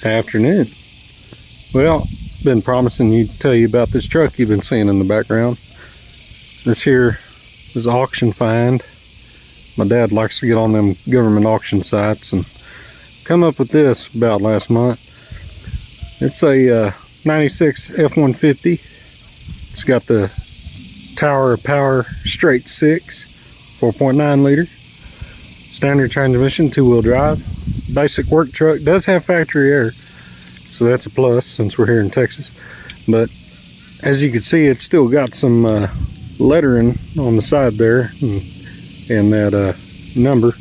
Afternoon. Well, been promising to tell you about this truck you've been seeing in the background. This here is an auction find. My dad likes to get on them government auction sites and come up with this about last month. It's a 96 F-150. It's got the Tower of Power straight 6, 4.9 liter. Standard transmission, 2-wheel drive. Basic work truck. Does have factory air, so that's a plus since we're here in Texas. But as you can see, it's still got some lettering on the side there and that number.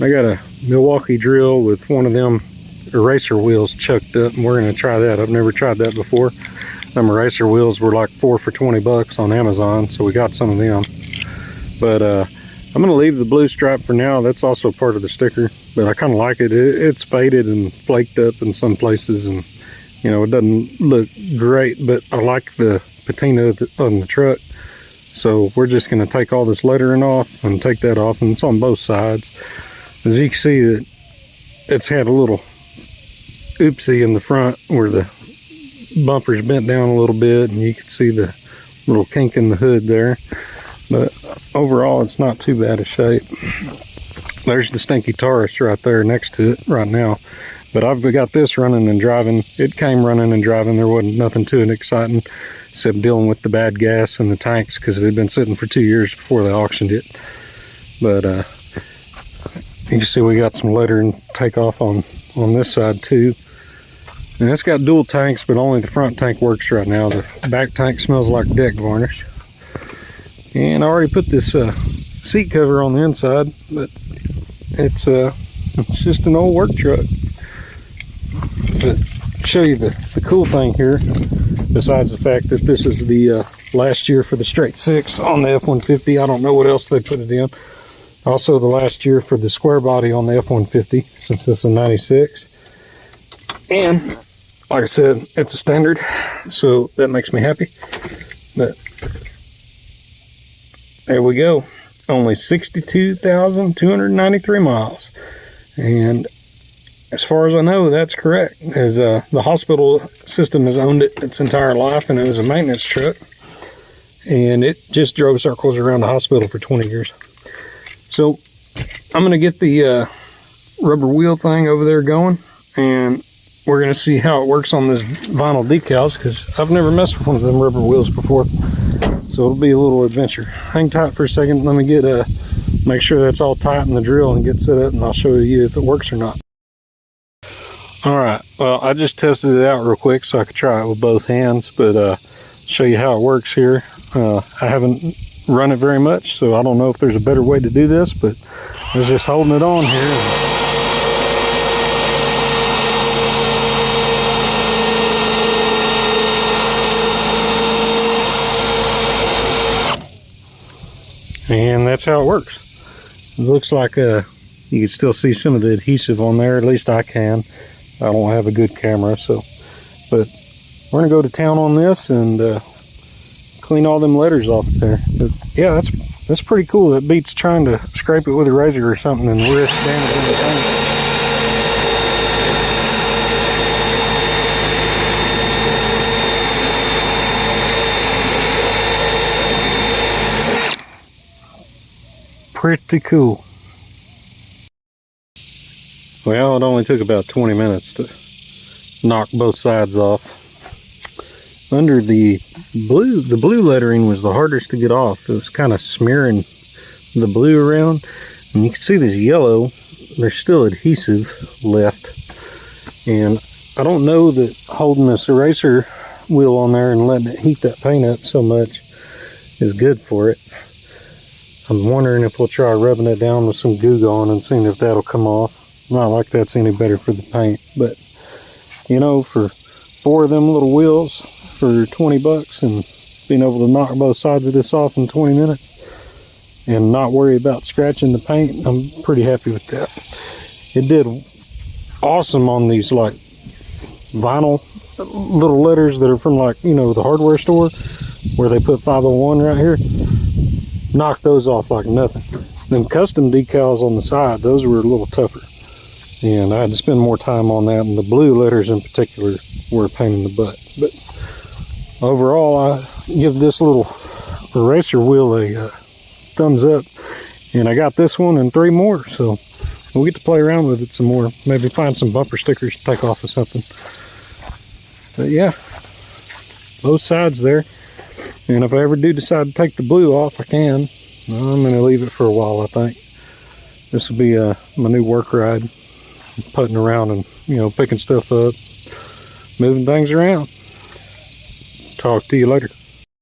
I got a Milwaukee drill with one of them eraser wheels chucked up, and we're going to try that. I've never tried that before. Them eraser wheels were like 4 for $20 on Amazon, so we got some of them. But I'm going to leave the blue stripe for now. That's also part of the sticker, but I kind of like it. It's faded and flaked up in some places, and you know, it doesn't look great, but I like the patina on the truck. So we're just going to take all this lettering off and take that off, and it's on both sides. As you can see, that it's had a little oopsie in the front where the bumper's bent down a little bit, and you can see the little kink in the hood there. But overall, it's not too bad a shape. There's the stinky Taurus right there next to it right now. But I've got this running and driving. It came running and driving. There wasn't nothing too exciting except dealing with the bad gas in the tanks because it had been sitting for 2 years before they auctioned it. But you can see we got some lettering take off on this side too. And it's got dual tanks, but only the front tank works right now. The back tank smells like deck varnish. And I already put this seat cover on the inside, but it's just an old work truck. But show you the cool thing here, besides the fact that this is the last year for the straight 6 on the F-150. I don't know what else they put it in. Also the last year for the square body on the F-150, since this is a 96. And like I said, it's a standard, so that makes me happy. But there we go. Only 62,293 miles. And as far as I know, that's correct. As the hospital system has owned it its entire life, and it was a maintenance truck. And it just drove circles around the hospital for 20 years. So I'm going to get the rubber wheel thing over there going, and we're going to see how it works on this vinyl decals, because I've never messed with one of them rubber wheels before. So it'll be a little adventure. Hang tight for a second. Let me get make sure that's all tight in the drill and get set up, and I'll show you if it works or not. Alright, well, I just tested it out real quick so I could try it with both hands, but show you how it works here. I haven't run it very much, so I don't know if there's a better way to do this, but I was just holding it on here. And that's how it works. It looks like you can still see some of the adhesive on there. At least I can. I don't have a good camera, so. But we're gonna go to town on this and clean all them letters off there. But yeah, that's pretty cool. That beats trying to scrape it with a razor or something and risk damaging the paint. Pretty cool. Well, it only took about 20 minutes to knock both sides off. Under the blue lettering was the hardest to get off. It was kind of smearing the blue around, and you can see this yellow. There's still adhesive left, and I don't know that holding this eraser wheel on there and letting it heat that paint up so much is good for it. I'm wondering if we'll try rubbing it down with some Goo Gone and seeing if that'll come off. Not like that's any better for the paint, but you know, for 4 of them little wheels for 20 bucks and being able to knock both sides of this off in 20 minutes and not worry about scratching the paint, I'm pretty happy with that. It did awesome on these like vinyl little letters that are from, like, you know, the hardware store where they put 501 right here. Knocked those off like nothing. Them custom decals on the side, those were a little tougher. And I had to spend more time on that, and the blue letters in particular were a pain in the butt. But overall, I give this little eraser wheel a thumbs up. And I got this one and 3 more, so we'll get to play around with it some more. Maybe find some bumper stickers to take off of something. But yeah, both sides there. And if I ever do decide to take the blue off, I can. I'm going to leave it for a while, I think. This will be my new work ride. Putting around and, you know, picking stuff up, moving things around. Talk to you later.